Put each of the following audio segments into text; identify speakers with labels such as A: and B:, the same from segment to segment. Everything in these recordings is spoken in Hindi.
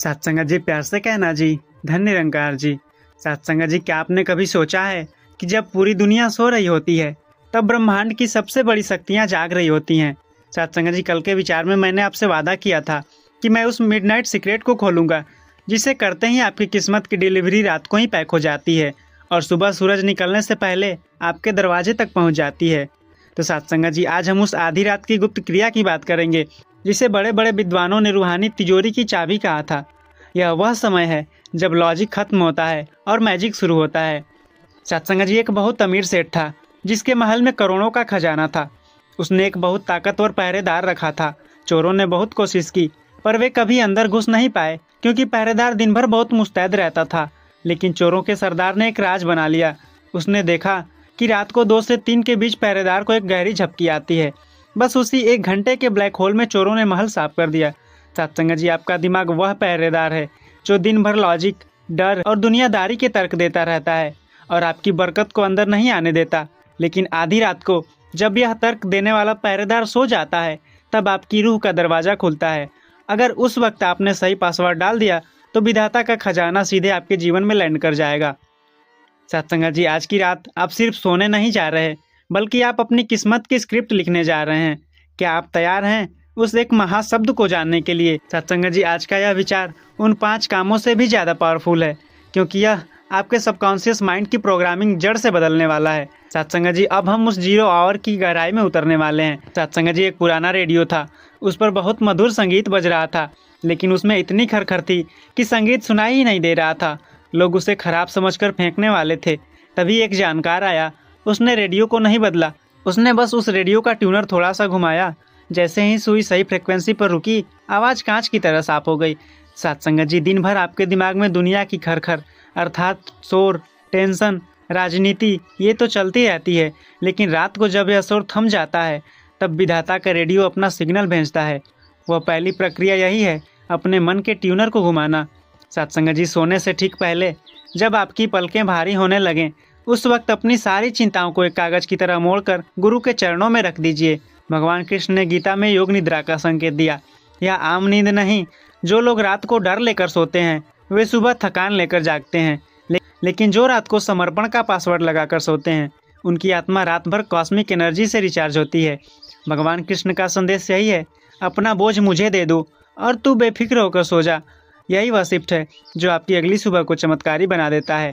A: सत्संगत जी प्यार से कहना जी। धन्य निरंकार जी। सत्संगत जी, क्या आपने कभी सोचा है कि जब पूरी दुनिया सो रही होती है तब ब्रह्मांड की सबसे बड़ी शक्तियां जाग रही होती हैं। सत्संगत जी, कल के विचार में मैंने आपसे वादा किया था कि मैं उस मिडनाइट सीक्रेट को खोलूंगा जिसे करते ही आपकी किस्मत की डिलीवरी रात को ही पैक हो जाती है और सुबह सूरज निकलने से पहले आपके दरवाजे तक पहुंच जाती है। तो सत्संगत जी, आज हम उस आधी रात की गुप्त क्रिया की बात करेंगे जिसे बड़े बड़े विद्वानों ने रूहानी तिजोरी की चाबी कहा था। यह वह समय है जब लॉजिक खत्म होता है और मैजिक शुरू होता है। सत्संग जी, एक बहुत अमीर सेठ था जिसके महल में करोड़ों का खजाना था। उसने एक बहुत ताकतवर पहरेदार रखा था। चोरों ने बहुत कोशिश की पर वे कभी अंदर घुस नहीं पाए क्योंकि पहरेदार दिन भर बहुत मुस्तैद रहता था। लेकिन चोरों के सरदार ने एक राज बना लिया। उसने देखा कि रात को 2 से 3 के बीच पहरेदार को एक गहरी झपकी आती है। बस उसी 1 घंटे के ब्लैक होल में चोरों ने महल साफ कर दिया। सत्संग जी, आपका दिमाग वह पहरेदार है जो दिन भर लॉजिक, डर और दुनियादारी के तर्क देता रहता है और आपकी बरकत को अंदर नहीं आने देता। लेकिन आधी रात को जब यह तर्क देने वाला पहरेदार सो जाता है तब आपकी रूह का दरवाजा खुलता है। अगर उस वक्त आपने सही पासवर्ड डाल दिया तो विधाता का खजाना सीधे आपके जीवन में लैंड कर जाएगा। सत्संग जी, आज की रात आप सिर्फ सोने नहीं जा रहे बल्कि आप अपनी किस्मत की स्क्रिप्ट लिखने जा रहे हैं। क्या आप तैयार हैं उस एक महाशब्द को जानने के लिए? सत्संग जी, आज का यह विचार उन 5 कामों से भी ज़्यादा पावरफुल है क्योंकि यह आपके सबकॉन्शियस माइंड की प्रोग्रामिंग जड़ से बदलने वाला है। सत्संग जी, अब हम उस 0 आवर की गहराई में उतरने वाले हैं। सत्संग जी, एक पुराना रेडियो था, उस पर बहुत मधुर संगीत बज रहा था लेकिन उसमें इतनी खरखर थी कि संगीत सुनाई ही नहीं दे रहा था। लोग उसे खराब समझकर फेंकने वाले थे। तभी एक जानकार आया। उसने रेडियो को नहीं बदला, उसने बस उस रेडियो का ट्यूनर थोड़ा सा घुमाया। जैसे ही सुई सही फ्रिक्वेंसी पर रुकी, आवाज़ कांच की तरह साफ हो गई। सत्संग जी, दिन भर आपके दिमाग में दुनिया की खरखर अर्थात शोर, टेंशन, राजनीति ये तो चलती रहती है, लेकिन रात को जब यह शोर थम जाता है तब विधाता का रेडियो अपना सिग्नल भेजता है। वह पहली प्रक्रिया यही है, अपने मन के ट्यूनर को घुमाना। सत्संग जी, सोने से ठीक पहले जब आपकी पलकें भारी होने लगें उस वक्त अपनी सारी चिंताओं को एक कागज़ की तरह मोड़कर गुरु के चरणों में रख दीजिए। भगवान कृष्ण ने गीता में योग निद्रा का संकेत दिया। यह आम नींद नहीं। जो लोग रात को डर लेकर सोते हैं वे सुबह थकान लेकर जागते हैं, लेकिन जो रात को समर्पण का पासवर्ड लगाकर सोते हैं उनकी आत्मा रात भर कॉस्मिक एनर्जी से रिचार्ज होती है। भगवान कृष्ण का संदेश यही है, अपना बोझ मुझे दे दो और तू बेफिक्र होकर सो जा। यही वह शिफ्ट है जो आपकी अगली सुबह को चमत्कारी बना देता है।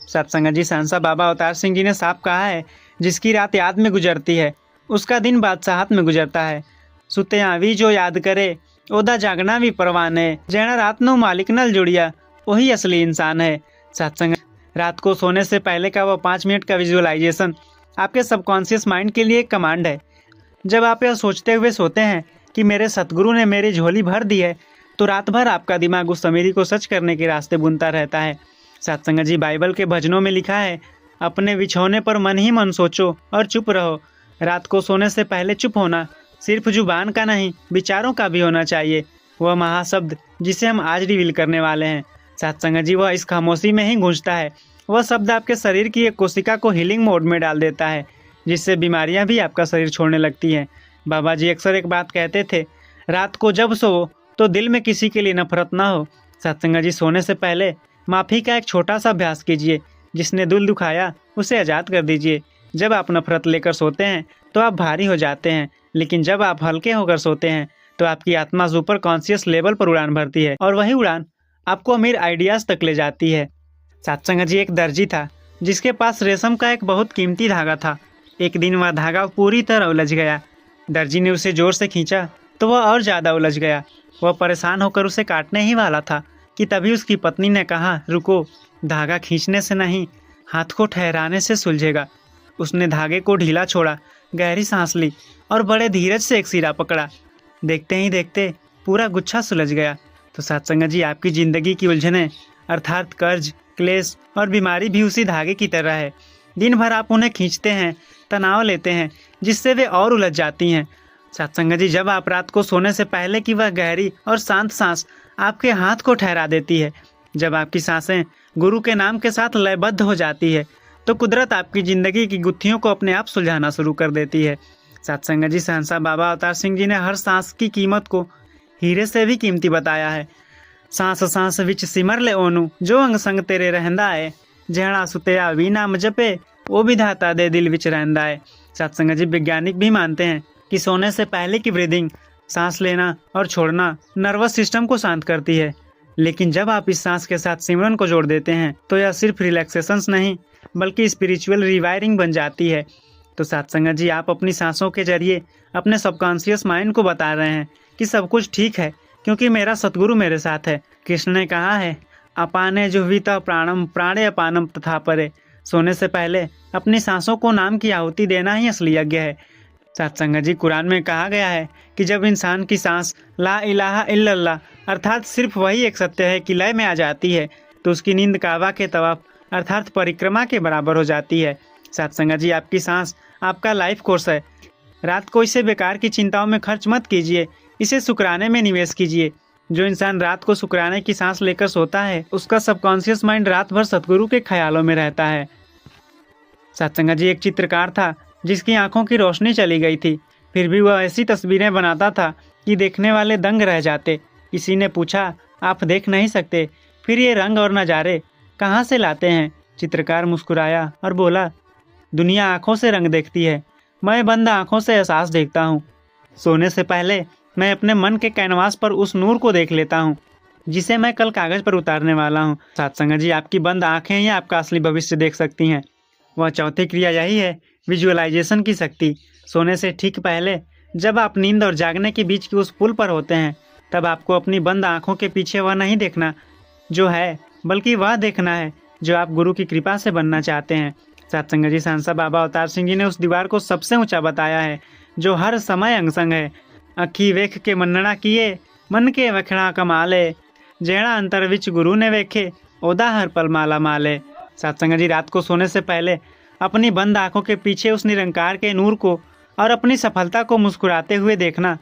A: सत्संग जी, सांसा बाबा अवतार सिंह जी ने साफ कहा है, जिसकी रात याद में गुजरती है उसका दिन बादशाहत में गुजरता है। सुत्या भी जो याद करे ओदा जागना भी परवान है। जैना रात नो मालिक नल जुड़िया वही असली इंसान है। सत्संग, रात को सोने से पहले का वह 5 मिनट का विजुअलाइजेशन आपके सबकॉन्शियस माइंड के लिए एक कमांड है। जब आप यह सोचते हुए सोते हैं कि मेरे सतगुरु ने मेरी झोली भर दी है तो रात भर आपका दिमाग उस अमीरी को सच करने के रास्ते बुनता रहता है। सत्संग जी, बाइबल के भजनों में लिखा है, अपने बिछौने पर मन ही मन सोचो और चुप रहो। रात को सोने से पहले चुप होना सिर्फ जुबान का नहीं, विचारों का भी होना चाहिए। वह महाशब्द जिसे हम आज रिवील करने वाले हैं, सत्संग जी, वह इस खामोशी में ही गूंजता है। वह शब्द आपके शरीर की एक कोशिका को हीलिंग मोड में डाल देता है, जिससे बीमारियां भी आपका शरीर छोड़ने लगती हैं। बाबा जी अक्सर एक बात कहते थे, रात को जब सो तो दिल में किसी के लिए नफरत ना हो। सत्संग जी, सोने से पहले माफ़ी का एक छोटा सा अभ्यास कीजिए। जिसने दिल दुखाया उसे आज़ाद कर दीजिए। जब आप नफरत लेकर सोते हैं तो आप भारी हो जाते हैं, लेकिन जब आप हल्के होकर सोते हैं तो आपकी आत्मा सुपर कॉन्शियस लेवल पर उड़ान भरती है और वही उड़ान आपको अमीर आइडियाज़ तक ले जाती है। सत्संग जी, एक दर्जी था जिसके पास रेशम का एक बहुत कीमती धागा था। एक दिन वह धागा पूरी तरह उलझ गया। दर्जी ने उसे ज़ोर से खींचा तो वह और ज़्यादा उलझ गया। वह परेशान होकर उसे काटने ही वाला था कि तभी उसकी पत्नी ने कहा, रुको, धागा खींचने से नहीं, हाथ को ठहराने से सुलझेगा। उसने धागे को ढीला छोड़ा, गहरी सांस ली और बड़े धीरज से एक सिरा पकड़ा। देखते ही देखते पूरा गुच्छा सुलझ गया। तो सत्संग जी, आपकी ज़िंदगी की उलझनें अर्थात कर्ज, क्लेश और बीमारी भी उसी धागे की तरह है। दिन भर आप उन्हें खींचते हैं, तनाव लेते हैं, जिससे वे और उलझ जाती हैं। सत्संग जी, जब आप रात को सोने से पहले की वह गहरी और शांत सांस आपके हाथ को ठहरा देती है, जब आपकी सांसें गुरु के नाम के साथ लयबद्ध हो जाती है तो कुदरत आपकी ज़िंदगी की गुत्थियों को अपने आप सुलझाना शुरू कर देती है। सत्संग जी, सहनसा बाबा अवतार सिंह जी ने हर सांस की कीमत को हीरे से भी कीमती बताया है। सांस सांस विच सिमर ले ओनू जो अंग संग तेरे रहंदा है। जहड़ा सुतया वी नाम जपे वो विधाता दे दिल विच रहंदा है। सत्संग जी वैज्ञानिक भी मानते हैं कि सोने से पहले की ब्रीदिंग, सांस लेना और छोड़ना नर्वस सिस्टम को शांत करती है। लेकिन जब आप इस सांस के साथ सिमरन को जोड़ देते हैं तो यह सिर्फ रिलैक्सेशंस नहीं बल्कि स्पिरिचुअल रिवायरिंग बन जाती है। तो सत्संग जी आप अपनी सांसों के जरिए अपने सबकॉन्शियस माइंड को बता रहे हैं कि सब कुछ ठीक है क्योंकि मेरा सतगुरु मेरे साथ है। कृष्ण ने कहा है, अपाने जुह्वितः प्राणम प्राणे अपानम तथा परे। सोने से पहले अपनी सांसों को नाम की आहुति देना ही असली यज्ञ है। सत्संग जी कुरान में कहा गया है कि जब इंसान की सांस ला इलाहा इल्लल्लाह अर्थात सिर्फ वही एक सत्य है कि लय में आ जाती है तो उसकी नींद काबा के तवाफ अर्थात परिक्रमा के बराबर हो जाती है। सत्संग जी आपकी सांस आपका लाइफ कोर्स है। रात को इसे बेकार की चिंताओं में खर्च मत कीजिए, इसे शुक्राने में निवेश कीजिए। जो इंसान रात को शुक्राने की सांस लेकर सोता है उसका सबकॉन्शियस माइंड रात भर सतगुरु के ख्यालों में रहता है। सत्संग जी एक चित्रकार था जिसकी आंखों की रोशनी चली गई थी, फिर भी वह ऐसी तस्वीरें बनाता था कि देखने वाले दंग रह जाते। किसी ने पूछा, आप देख नहीं सकते, फिर ये रंग और नज़ारे कहाँ से लाते हैं? चित्रकार मुस्कुराया और बोला, दुनिया आंखों से रंग देखती है, मैं बंद आंखों से एहसास देखता हूँ। सोने से पहले मैं अपने मन के कैनवास पर उस नूर को देख लेता हूँ जिसे मैं कल कागज पर उतारने वाला हूँ। सत्संग जी आपकी बंद आंखें ही आपका असली भविष्य देख सकती हैं। वह चौथी क्रिया यही है, विजुअलाइजेशन की शक्ति। सोने से ठीक पहले जब आप नींद और जागने के बीच की उस पुल पर होते हैं तब आपको अपनी बंद आंखों के पीछे वह नहीं देखना जो है बल्कि वह देखना है जो आप गुरु की कृपा से बनना चाहते हैं। सत्संग जी सांसा बाबा अवतार सिंह जी ने उस दीवार को सबसे ऊंचा बताया है जो हर समय अंगसंग है। अखी वेख के मन्नना किए मन के वखड़ा कमाले, जेड़ा अंतर विच गुरु ने वेखे ओदा हर पल माला माले। सत्संग जी रात को सोने से पहले अपनी बंद आंखों के पीछे उस निरंकार के नूर को और अपनी सफलता को मुस्कुराते हुए देखना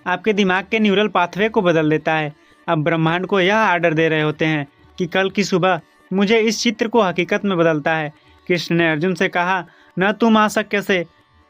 A: आपके दिमाग के न्यूरल पाथवे को बदल देता है। अब ब्रह्मांड को यह आर्डर दे रहे होते हैं कि कल की सुबह मुझे इस चित्र को हकीकत में बदलता है। कृष्ण ने अर्जुन से कहा, न तुम आसक्य से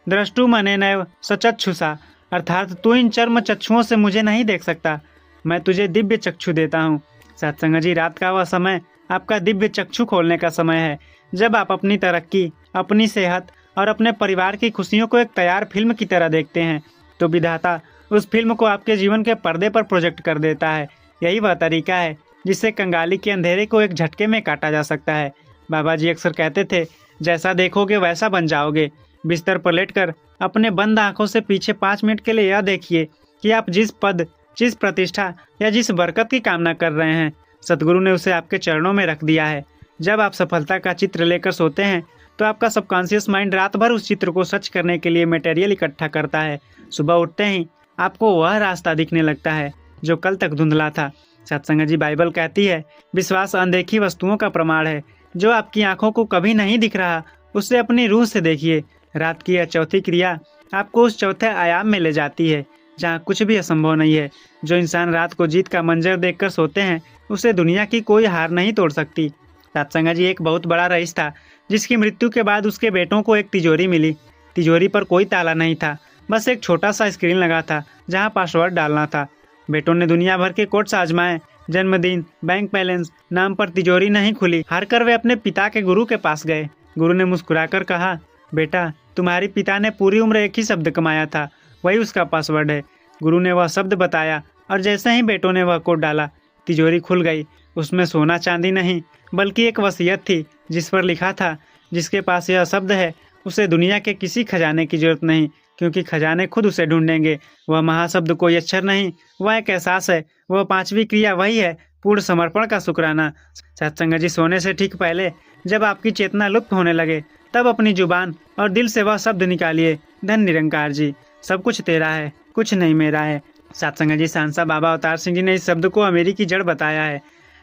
A: द्रष्टु मने नैव सचक्षुषा, अर्थात तू इन चर्म चक्षुओं से मुझे नहीं देख सकता, मैं तुझे दिव्य चक्षु देता हूँ। सत्संग जी रात का वह समय आपका दिव्य चक्षु खोलने का समय है जब आप अपनी तरक्की, अपनी सेहत और अपने परिवार की खुशियों को एक तैयार फिल्म की तरह देखते हैं तो विधाता उस फिल्म को आपके जीवन के पर्दे पर प्रोजेक्ट कर देता है। यही वह तरीका है जिससे कंगाली के अंधेरे को एक झटके में काटा जा सकता है। बाबा जी अक्सर कहते थे, जैसा देखोगे वैसा बन जाओगे। बिस्तर पर लेटकर अपने बंद आंखों से पीछे 5 मिनट के लिए यह देखिए कि आप जिस पद, जिस प्रतिष्ठा या जिस बरकत की कामना कर रहे हैं सतगुरु ने उसे आपके चरणों में रख दिया है। जब आप सफलता का चित्र लेकर सोते हैं तो आपका सबकॉन्शियस माइंड रात भर उस चित्र को सच करने के लिए मटेरियल इकट्ठा करता है। सुबह उठते ही आपको वह रास्ता दिखने लगता है जो कल तक धुंधला था। सत्संग जी बाइबल कहती है, विश्वास अनदेखी वस्तुओं का प्रमाण है। जो आपकी आंखों को कभी नहीं दिख रहा उसे अपनी रूह से देखिए। रात की यह चौथी क्रिया आपको उस चौथे आयाम में ले जाती है जहाँ कुछ भी असंभव नहीं है। जो इंसान रात को जीत का मंजर देखकर सोते हैं उसे दुनिया की कोई हार नहीं तोड़ सकती। सत्संग जी एक बहुत बड़ा रईस था जिसकी मृत्यु के बाद उसके बेटों को एक तिजोरी मिली। तिजोरी पर कोई ताला नहीं था, बस एक छोटा सा स्क्रीन लगा था जहाँ पासवर्ड डालना था। बेटों ने दुनिया भर के कोर्स आजमाए, जन्मदिन, बैंक बैलेंस, नाम पर तिजोरी नहीं खुली। हार कर वे अपने पिता के गुरु के पास गए। गुरु ने मुस्कुराकर कहा, बेटा तुम्हारे पिता ने पूरी उम्र एक ही शब्द कमाया था, वही उसका पासवर्ड है। गुरु ने वह शब्द बताया और जैसे ही बेटों ने वह कोड डाला तिजोरी खुल गई। उसमें सोना चांदी नहीं बल्कि एक वसीयत थी जिस पर लिखा था, जिसके पास यह शब्द है उसे दुनिया के किसी खजाने की जरूरत नहीं, क्योंकि खजाने खुद उसे ढूंढेंगे। वह महाशब्द कोई अक्षर नहीं, वह एक एहसास है। वह 5वीं क्रिया वही है, पूर्ण समर्पण का शुक्राना। सत्संग जी सोने से ठीक पहले जब आपकी चेतना लुप्त होने लगे तब अपनी जुबान और दिल से वह शब्द निकालिए, धन निरंकार जी, सब कुछ तेरा है, कुछ नहीं मेरा है। सत्संग जी सांसा बाबा अवतार सिंह जी ने इस शब्द को अमेरी की जड़ बताया है।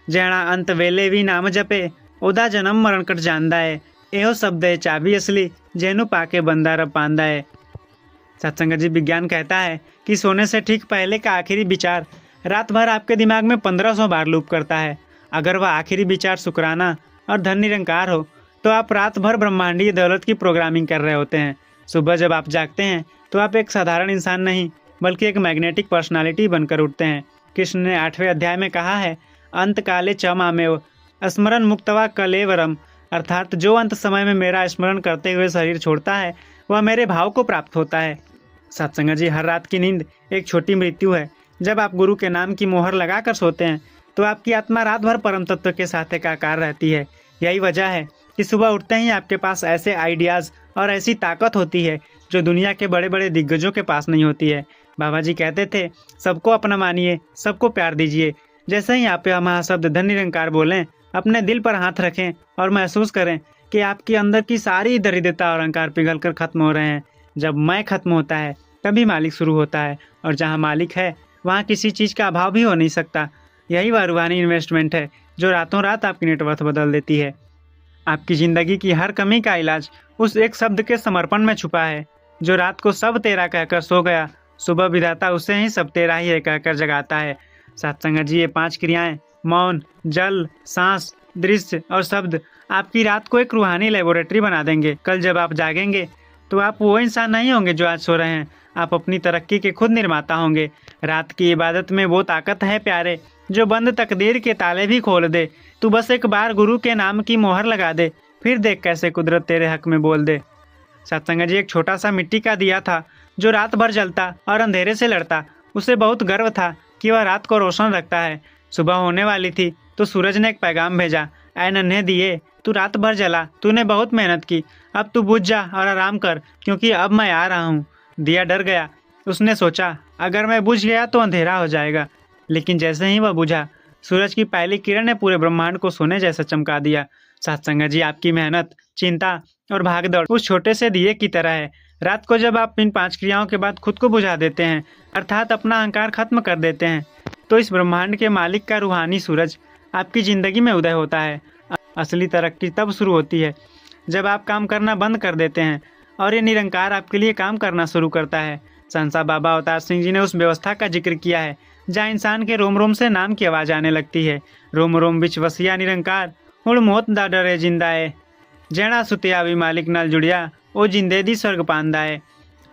A: जैना अंत वेले भी नाम जपे ओदा जन्म मरण कट जानदा है, एहो शब्द है चाबी असली जैनु पाके बंदा रब पांदा है। सत्संग जी विज्ञान कहता है कि सोने से ठीक पहले का आखिरी विचार रात भर आपके दिमाग में 1500 बार लूप करता है। अगर वह आखिरी विचार शुक्राना और धन निरंकार हो तो आप रात भर ब्रह्मांडीय दौलत की प्रोग्रामिंग कर रहे होते हैं। सुबह जब आप जागते हैं तो आप एक साधारण इंसान नहीं बल्कि एक मैग्नेटिक पर्सनालिटी बनकर उठते हैं। कृष्ण ने 8वें अध्याय में कहा है, अंत काले च मामेव स्मरण मुक्तवा कलेवरम, अर्थात जो अंत समय में मेरा स्मरण करते हुए शरीर छोड़ता है वह मेरे भाव को प्राप्त होता है। सत्संग जी, हर रात की नींद एक छोटी मृत्यु है। जब आप गुरु के नाम की मोहर लगाकर सोते हैं तो आपकी आत्मा रात भर परम तत्व के साथ एकाकार रहती है। यही वजह है कि सुबह उठते ही आपके पास ऐसे आइडियाज़ और ऐसी ताकत होती है जो दुनिया के बड़े बड़े दिग्गजों के पास नहीं होती है। बाबा जी कहते थे, सबको अपना मानिए, सबको प्यार दीजिए। जैसे ही आप यह महाशब्द धन निरंकार बोलें, अपने दिल पर हाथ रखें और महसूस करें कि आपके अंदर की सारी दरिद्रता और अहंकार पिघलकर खत्म हो रहे हैं। जब मैं खत्म होता है तभी मालिक शुरू होता है, और जहाँ मालिक है वहाँ किसी चीज़ का अभाव भी हो नहीं सकता। यही वह रूहानी इन्वेस्टमेंट है जो रातों रात आपकी नेटवर्थ बदल देती है। आपकी ज़िंदगी की हर कमी का इलाज उस एक शब्द के समर्पण में छुपा है। जो रात को सब तेरा कहकर सो गया, सुबह विधाता उसे ही सब तेरा ही है कहकर जगाता है। सत्संग जी, ये 5 क्रियाएं मौन, जल, सांस, दृश्य और शब्द आपकी रात को एक रूहानी लेबोरेटरी बना देंगे। कल जब आप जागेंगे तो आप वो इंसान नहीं होंगे जो आज सो रहे हैं, आप अपनी तरक्की के खुद निर्माता होंगे। रात की इबादत में वो ताकत है प्यारे जो बंद तकदीर के ताले भी खोल दे। तू बस एक बार गुरु के नाम की मोहर लगा दे, फिर देख कैसे कुदरत तेरे हक में बोल दे। सत्संग जी, एक छोटा सा मिट्टी का दिया था जो रात भर जलता और अंधेरे से लड़ता। उसे बहुत गर्व था कि वह रात को रोशन रखता है। सुबह होने वाली थी तो सूरज ने एक पैगाम भेजा, ऐ नन्हे दिए, तू रात भर जला, तूने बहुत मेहनत की, अब तू बुझ जा और आराम कर, क्योंकि अब मैं आ रहा हूँ। दिया डर गया। उसने सोचा, अगर मैं बुझ गया तो अंधेरा हो जाएगा। लेकिन जैसे ही वह बुझा, सूरज की पहली किरण ने पूरे ब्रह्मांड को सोने जैसा चमका दिया। सत्संग जी, आपकी मेहनत, चिंता और भागदौड़ उस छोटे से दिए की तरह है। रात को जब आप इन 5 क्रियाओं के बाद खुद को बुझा देते हैं, अर्थात अपना अहंकार खत्म कर देते हैं, तो इस ब्रह्मांड के मालिक का रूहानी सूरज आपकी ज़िंदगी में उदय होता है। असली तरक्की तब शुरू होती है जब आप काम करना बंद कर देते हैं और ये निरंकार आपके लिए काम करना शुरू करता है। संसा बाबा अवतार सिंह जी ने उस व्यवस्था का जिक्र किया है जहाँ इंसान के रोम रोम से नाम की आवाज़ आने लगती है। रोम रोम बिच वसिया निरंकार, हुण मोत दा डरे जिंदाए, जैना सुतिया भी मालिक नाल जुड़िया, ओ जिंदे दी स्वर्ग पांदाए।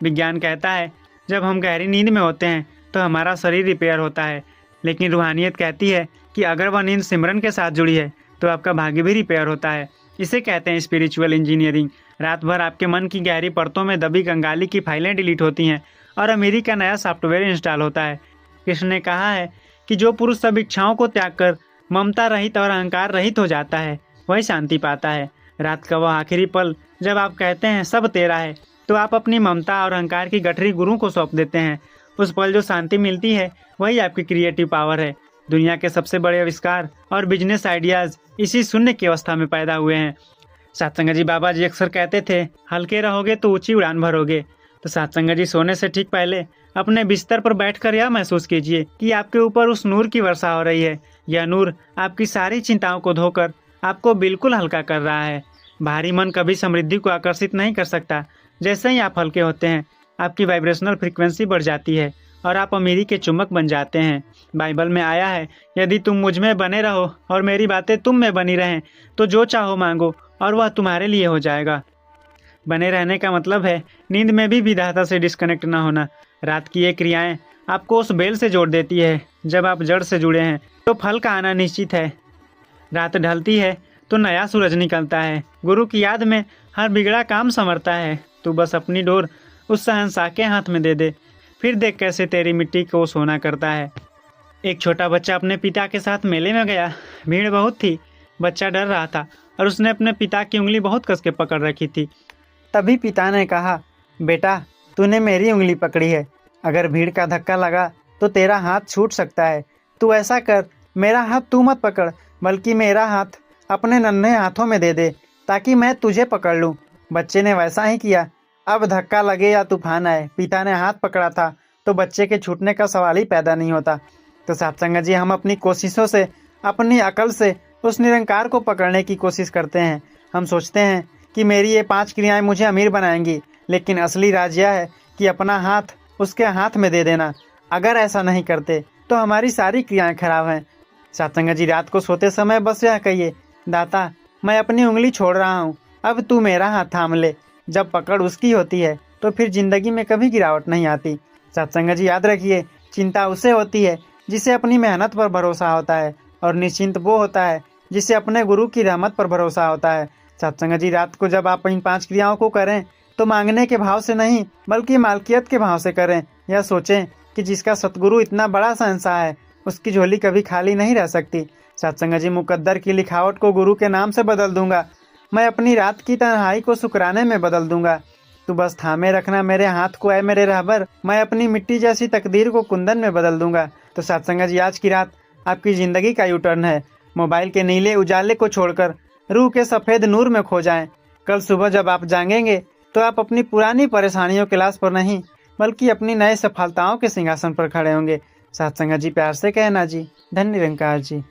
A: विज्ञान कहता है जब हम गहरी नींद में होते हैं तो हमारा शरीर रिपेयर होता है, लेकिन रूहानियत कहती है कि अगर वह नींद सिमरन के साथ जुड़ी है तो आपका भाग्य भी रिपेयर होता है। इसे कहते हैं स्पिरिचुअल इंजीनियरिंग। रात भर आपके मन की गहरी परतों में दबी गंगाली की फाइलें डिलीट होती हैं और अमीरी का नया सॉफ्टवेयर इंस्टॉल होता है। कृष्ण ने कहा है कि जो पुरुष सब इच्छाओं को त्याग कर ममता रहित और अहंकार रहित हो जाता है वही शांति पाता है। रात का वह आखिरी पल जब आप कहते हैं सब तेरा है, तो आप अपनी ममता और अहंकार की गठरी गुरु को सौंप देते हैं। उस पल जो शांति मिलती है वही आपकी क्रिएटिव पावर है। दुनिया के सबसे बड़े आविष्कार और बिजनेस आइडियाज़ इसी शून्य की अवस्था में पैदा हुए हैं। सत्संग जी, बाबा जी अक्सर कहते थे, हल्के रहोगे तो ऊंची उड़ान भरोगे। तो सत्संग जी, सोने से ठीक पहले अपने बिस्तर पर बैठकर यह महसूस कीजिए कि आपके ऊपर उस नूर की वर्षा हो रही है। यह नूर आपकी सारी चिंताओं को धोकर आपको बिल्कुल हल्का कर रहा है। भारी मन कभी समृद्धि को आकर्षित नहीं कर सकता। जैसे ही आप हल्के होते हैं आपकी वाइब्रेशनल फ्रीक्वेंसी बढ़ जाती है और आप अमीरी के चुम्बक बन जाते हैं। बाइबल में आया है, यदि तुम मुझ में बने रहो और मेरी बातें तुम में बनी रहें तो जो चाहो मांगो और वह तुम्हारे लिए हो जाएगा। बने रहने का मतलब है नींद में भी विधाता से डिस्कनेक्ट ना होना। रात की ये क्रियाएं आपको उस बेल से जोड़ देती है। जब आप जड़ से जुड़े हैं तो फल का आना निश्चित है। रात ढलती है तो नया सूरज निकलता है। गुरु की याद में हर बिगड़ा काम संवरता है। तू बस अपनी डोर उस शहंशाह के हाथ में दे दे, फिर देख कैसे तेरी मिट्टी को सोना करता है। एक छोटा बच्चा अपने पिता के साथ मेले में गया। भीड़ बहुत थी। बच्चा डर रहा था और उसने अपने पिता की उंगली बहुत कस के पकड़ रखी थी। तभी पिता ने कहा, बेटा तूने मेरी उंगली पकड़ी है, अगर भीड़ का धक्का लगा तो तेरा हाथ छूट सकता है। तू ऐसा कर, मेरा हाथ तू मत पकड़ बल्कि मेरा हाथ अपने नन्हे हाथों में दे दे ताकि मैं तुझे पकड़ लूँ। बच्चे ने वैसा ही किया। अब धक्का लगे या तूफान आए, पिता ने हाथ पकड़ा था तो बच्चे के छूटने का सवाल ही पैदा नहीं होता। तो सत्संग जी, हम अपनी कोशिशों से, अपनी अकल से उस निरंकार को पकड़ने की कोशिश करते हैं। हम सोचते हैं कि मेरी ये 5 क्रियाएं मुझे अमीर बनाएंगी, लेकिन असली राज यह है कि अपना हाथ उसके हाथ में दे देना। अगर ऐसा नहीं करते तो हमारी सारी क्रियाएं खराब हैं। सत्संग जी, रात को सोते समय बस यह कहिए, दाता मैं अपनी उंगली छोड़ रहा हूँ, अब तू मेरा हाथ थाम ले। जब पकड़ उसकी होती है तो फिर जिंदगी में कभी गिरावट नहीं आती। सत्संग जी, याद रखिए, चिंता उसे होती है जिसे अपनी मेहनत पर भरोसा होता है और निश्चिंत वो होता है जिसे अपने गुरु की रहमत पर भरोसा होता है। सत्संग जी, रात को जब आप इन 5 क्रियाओं को करें तो मांगने के भाव से नहीं बल्कि मालकियत के भाव से करें। यह सोचें कि जिसका सतगुरु इतना बड़ा शहंशाह है उसकी झोली कभी खाली नहीं रह सकती। सत्संग जी, मुकद्दर की लिखावट को गुरु के नाम से बदल दूंगा। मैं अपनी रात की तन्हाई को शुक्राने में बदल दूंगा। तू बस थामे रखना मेरे हाथ को, ऐ मेरे रहबर। मैं अपनी मिट्टी जैसी तकदीर को कुंदन में बदल दूंगा। तो सत्संग जी, आज की रात आपकी जिंदगी का यू टर्न है। मोबाइल के नीले उजाले को छोड़कर रूह के सफेद नूर में खो जाएं। कल सुबह जब आप जागेंगे तो आप अपनी पुरानी परेशानियों के लाश पर नहीं बल्कि अपनी नए सफलताओं के सिंहासन पर खड़े होंगे। सत्संग जी, प्यार से कहना जी। धन्य निरंकार जी।